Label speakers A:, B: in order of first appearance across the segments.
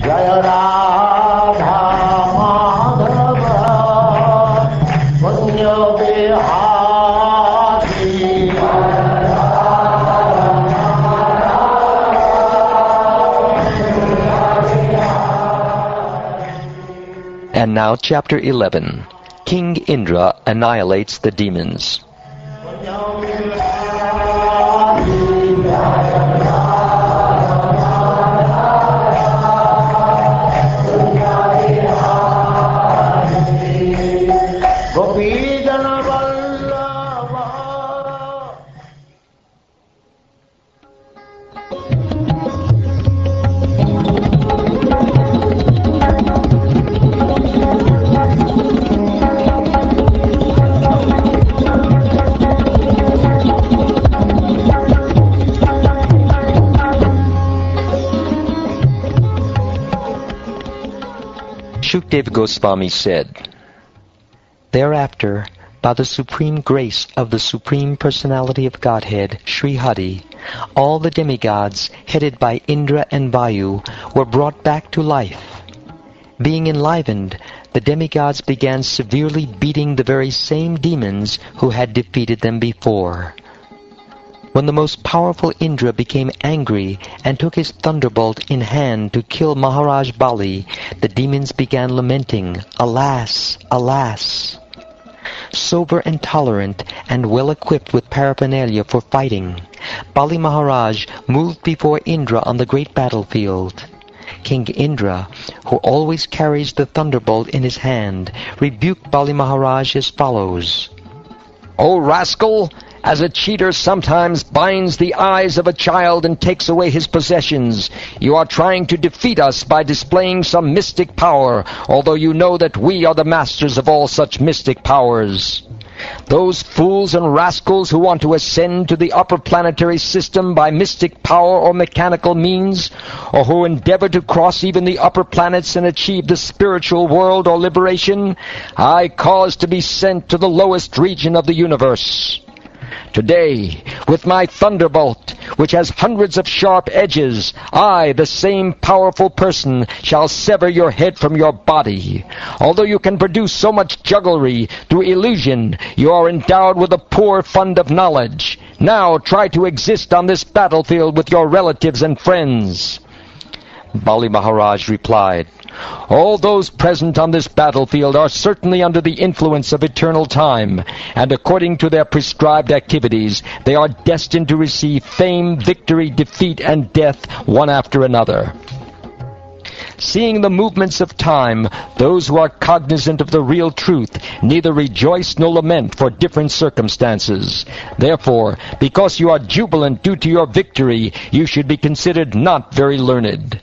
A: Jaya Radha Madhava Punya Vihari.
B: And now chapter 11. King Indra annihilates the demons. Shukdev Goswami said, Thereafter, by the supreme grace of the Supreme Personality of Godhead, Sri Hari, all the demigods, headed by Indra and Vayu, were brought back to life. Being enlivened, the demigods began severely beating the very same demons who had defeated them before. When the most powerful Indra became angry and took his thunderbolt in hand to kill Maharaj Bali, the demons began lamenting, Alas! Alas! Sober and tolerant and well-equipped with paraphernalia for fighting, Bali Maharaj moved before Indra on the great battlefield. King Indra, who always carries the thunderbolt in his hand, rebuked Bali Maharaj as follows.
C: O rascal! As a cheater sometimes binds the eyes of a child and takes away his possessions, you are trying to defeat us by displaying some mystic power, although you know that we are the masters of all such mystic powers. Those fools and rascals who want to ascend to the upper planetary system by mystic power or mechanical means, or who endeavor to cross even the upper planets and achieve the spiritual world or liberation, I cause to be sent to the lowest region of the universe. Today, with my thunderbolt, which has hundreds of sharp edges, I, the same powerful person, shall sever your head from your body. Although you can produce so much jugglery through illusion, you are endowed with a poor fund of knowledge. Now try to exist on this battlefield with your relatives and friends. Bali Maharaj replied, All those present on this battlefield are certainly under the influence of eternal time, and according to their prescribed activities, they are destined to receive fame, victory, defeat, and death one after another. Seeing the movements of time, those who are cognizant of the real truth neither rejoice nor lament for different circumstances. Therefore, because you are jubilant due to your victory, you should be considered not very learned.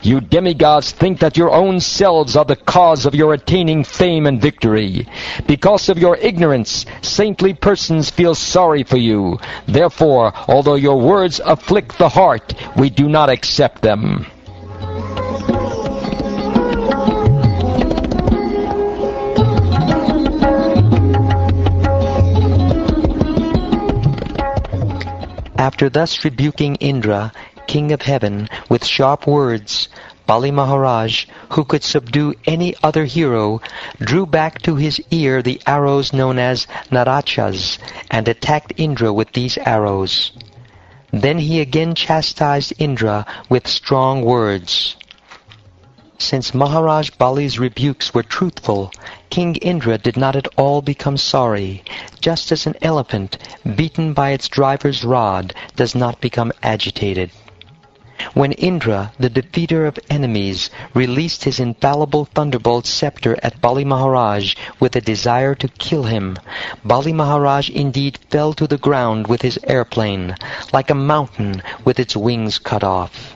C: You demigods think that your own selves are the cause of your attaining fame and victory. Because of your ignorance, saintly persons feel sorry for you. Therefore, although your words afflict the heart, we do not accept them.
B: After thus rebuking Indra, King of Heaven, with sharp words, Bali Maharaj, who could subdue any other hero, drew back to his ear the arrows known as Narachas, and attacked Indra with these arrows. Then he again chastised Indra with strong words. Since Maharaj Bali's rebukes were truthful, King Indra did not at all become sorry, just as an elephant, beaten by its driver's rod, does not become agitated. When Indra, the defeater of enemies, released his infallible thunderbolt scepter at Bali Maharaj with a desire to kill him, Bali Maharaj indeed fell to the ground with his airplane, like a mountain with its wings cut off.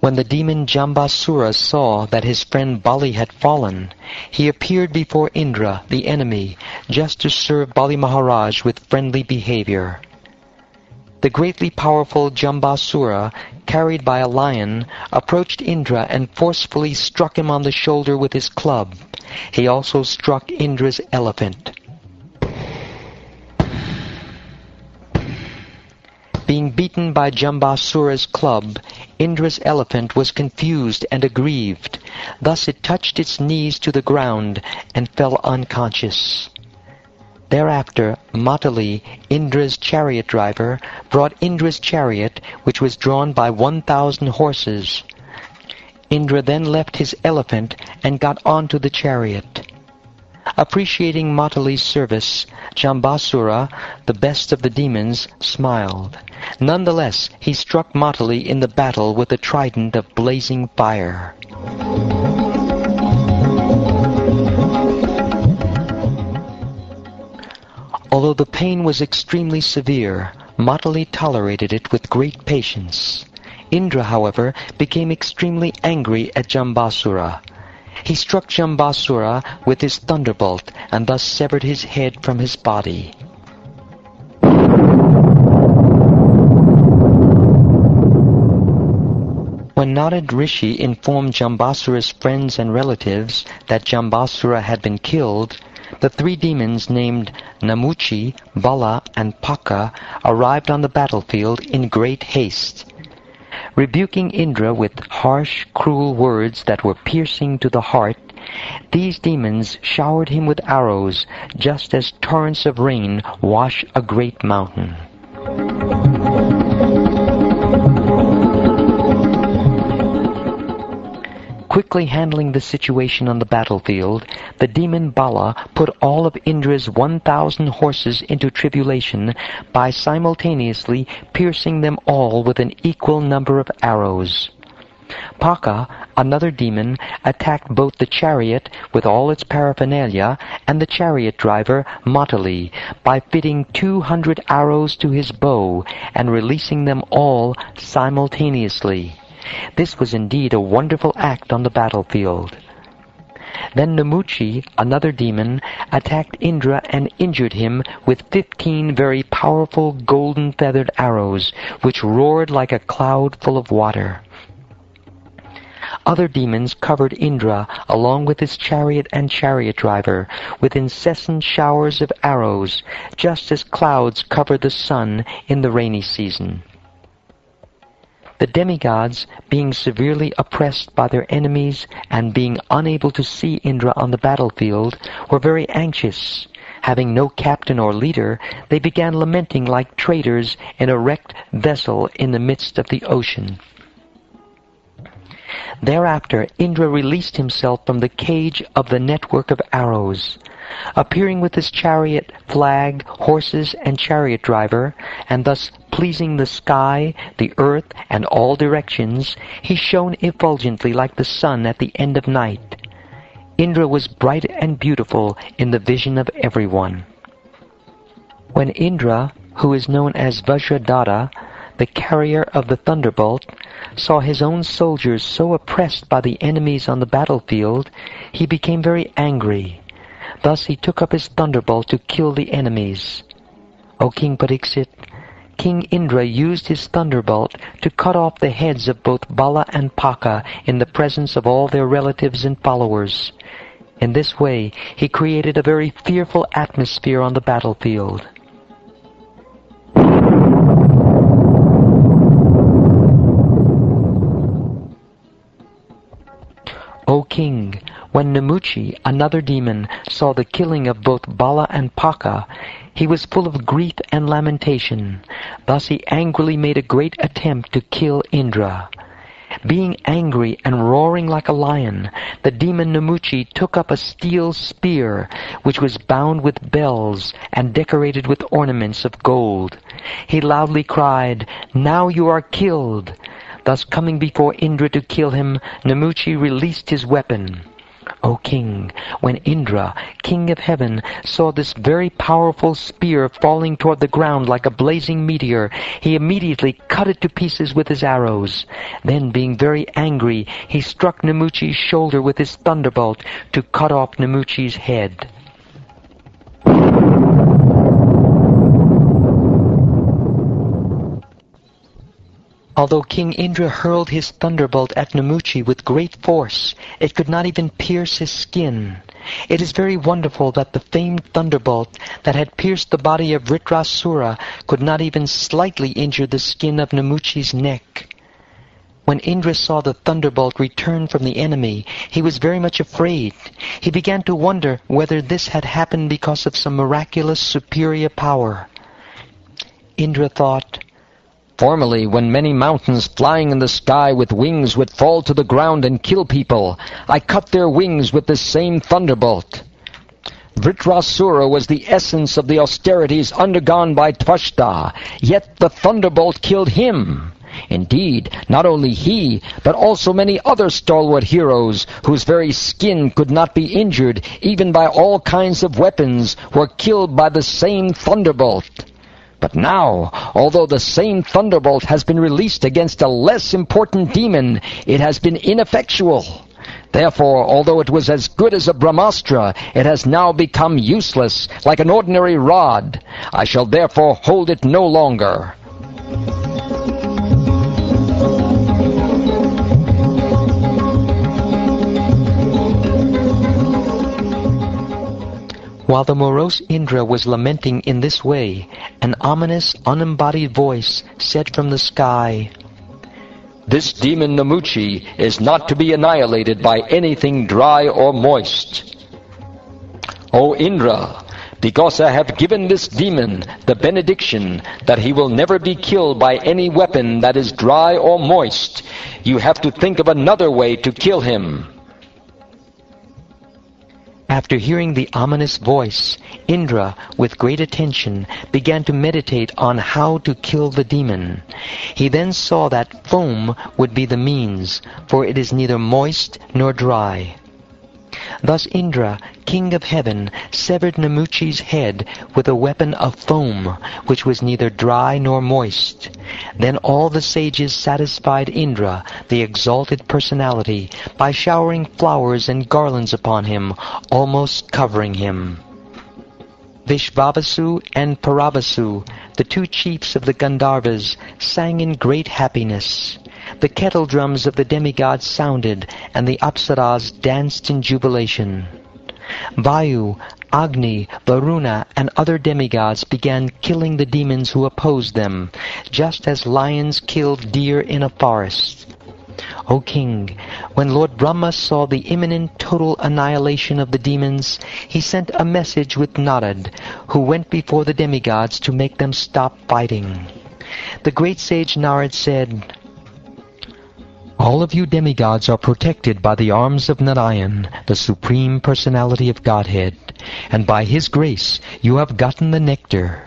B: When the demon Jambasura saw that his friend Bali had fallen, he appeared before Indra, the enemy, just to serve Bali Maharaj with friendly behavior. The greatly powerful Jambasura, carried by a lion, approached Indra and forcefully struck him on the shoulder with his club. He also struck Indra's elephant. Being beaten by Jambasura's club, Indra's elephant was confused and aggrieved. Thus it touched its knees to the ground and fell unconscious. Thereafter, Matali, Indra's chariot driver, brought Indra's chariot, which was drawn by 1,000 horses. Indra then left his elephant and got onto the chariot. Appreciating Matali's service, Jambasura, the best of the demons, smiled. Nonetheless, he struck Matali in the battle with a trident of blazing fire. Although the pain was extremely severe, Matali tolerated it with great patience. Indra, however, became extremely angry at Jambasura. He struck Jambasura with his thunderbolt and thus severed his head from his body. When Narad Rishi informed Jambasura's friends and relatives that Jambasura had been killed, the three demons named Namuchi, Bala, and Paka arrived on the battlefield in great haste. Rebuking Indra with harsh, cruel words that were piercing to the heart, these demons showered him with arrows, just as torrents of rain wash a great mountain. Quickly handling the situation on the battlefield, the demon Bala put all of Indra's 1,000 horses into tribulation by simultaneously piercing them all with an equal number of arrows. Paka, another demon, attacked both the chariot with all its paraphernalia and the chariot driver, Matali, by fitting 200 arrows to his bow and releasing them all simultaneously. This was indeed a wonderful act on the battlefield. Then Namuchi, another demon, attacked Indra and injured him with 15 very powerful golden feathered arrows, which roared like a cloud full of water. Other demons covered Indra, along with his chariot and chariot driver, with incessant showers of arrows, just as clouds cover the sun in the rainy season. The demigods, being severely oppressed by their enemies and being unable to see Indra on the battlefield, were very anxious. Having no captain or leader, they began lamenting like traders in a wrecked vessel in the midst of the ocean. Thereafter, Indra released himself from the cage of the network of arrows. Appearing with his chariot, flag, horses, and chariot driver, and thus pleasing the sky, the earth, and all directions, he shone effulgently like the sun at the end of night. Indra was bright and beautiful in the vision of everyone. When Indra, who is known as Vajradhara, the carrier of the Thunderbolt, saw his own soldiers so oppressed by the enemies on the battlefield, he became very angry. Thus he took up his thunderbolt to kill the enemies. O King Pariksit, King Indra used his thunderbolt to cut off the heads of both Bala and Paka in the presence of all their relatives and followers. In this way, he created a very fearful atmosphere on the battlefield. O King, when Namuchi, another demon, saw the killing of both Bala and Paka, he was full of grief and lamentation. Thus he angrily made a great attempt to kill Indra. Being angry and roaring like a lion, the demon Namuchi took up a steel spear, which was bound with bells and decorated with ornaments of gold. He loudly cried, "Now you are killed!" Thus coming before Indra to kill him, Namuchi released his weapon. O King, when Indra, King of Heaven, saw this very powerful spear falling toward the ground like a blazing meteor, he immediately cut it to pieces with his arrows. Then, being very angry, he struck Namuchi's shoulder with his thunderbolt to cut off Namuchi's head. Although King Indra hurled his thunderbolt at Namuchi with great force, it could not even pierce his skin. It is very wonderful that the famed thunderbolt that had pierced the body of Vritrasura could not even slightly injure the skin of Namuchi's neck. When Indra saw the thunderbolt return from the enemy, he was very much afraid. He began to wonder whether this had happened because of some miraculous superior power. Indra thought,
C: "Formerly, when many mountains flying in the sky with wings would fall to the ground and kill people, I cut their wings with this same thunderbolt. Vritrasura was the essence of the austerities undergone by Tvashta, yet the thunderbolt killed him. Indeed, not only he, but also many other stalwart heroes, whose very skin could not be injured even by all kinds of weapons, were killed by the same thunderbolt. But now, although the same thunderbolt has been released against a less important demon, it has been ineffectual. Therefore, although it was as good as a Brahmastra, it has now become useless, like an ordinary rod. I shall therefore hold it no longer."
B: While the morose Indra was lamenting in this way, an ominous, unembodied voice said from the sky,
C: "This demon Namuchi is not to be annihilated by anything dry or moist. O Indra, because I have given this demon the benediction that he will never be killed by any weapon that is dry or moist, you have to think of another way to kill him."
B: After hearing the ominous voice, Indra, with great attention, began to meditate on how to kill the demon. He then saw that foam would be the means, for it is neither moist nor dry. Thus Indra, king of heaven, severed Namuchi's head with a weapon of foam, which was neither dry nor moist. Then all the sages satisfied Indra, the exalted personality, by showering flowers and garlands upon him, almost covering him. Vishvavasu and Paravasu, the two chiefs of the Gandharvas, sang in great happiness. The kettle drums of the demigods sounded, and the Apsaras danced in jubilation. Vayu, Agni, Varuna, and other demigods began killing the demons who opposed them, just as lions killed deer in a forest. O king, when Lord Brahma saw the imminent total annihilation of the demons, he sent a message with Narad, who went before the demigods to make them stop fighting. The great sage Narad said, "All of you demigods are protected by the arms of Narayan, the Supreme Personality of Godhead, and by his grace you have gotten the nectar.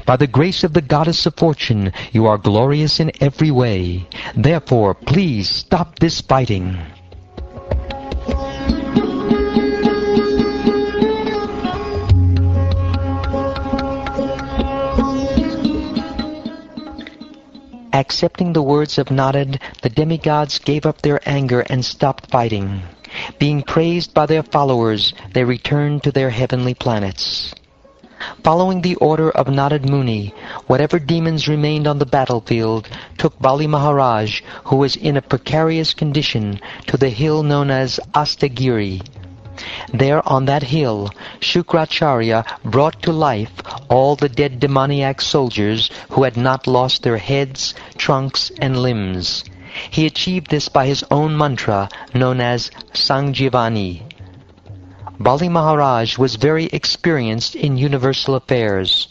B: By the grace of the Goddess of Fortune you are glorious in every way. Therefore, please stop this fighting." Accepting the words of Narad, the demigods gave up their anger and stopped fighting. Being praised by their followers, they returned to their heavenly planets. Following the order of Narad Muni, whatever demons remained on the battlefield took Bali Maharaj, who was in a precarious condition, to the hill known as Astagiri. There on that hill, Shukracharya brought to life all the dead demoniac soldiers who had not lost their heads, trunks, and limbs. He achieved this by his own mantra, known as Sanjivani. Bali Maharaj was very experienced in universal affairs.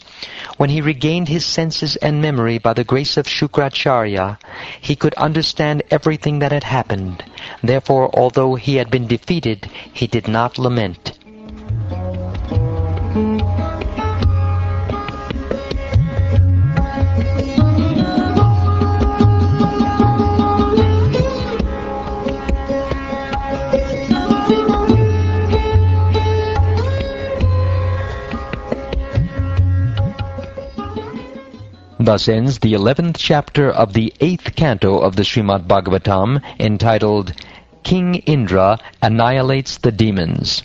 B: When he regained his senses and memory by the grace of Shukracharya, he could understand everything that had happened. Therefore, although he had been defeated, he did not lament. Thus ends the 11th chapter of the 8th canto of the Srimad Bhagavatam, entitled King Indra Annihilates the Demons.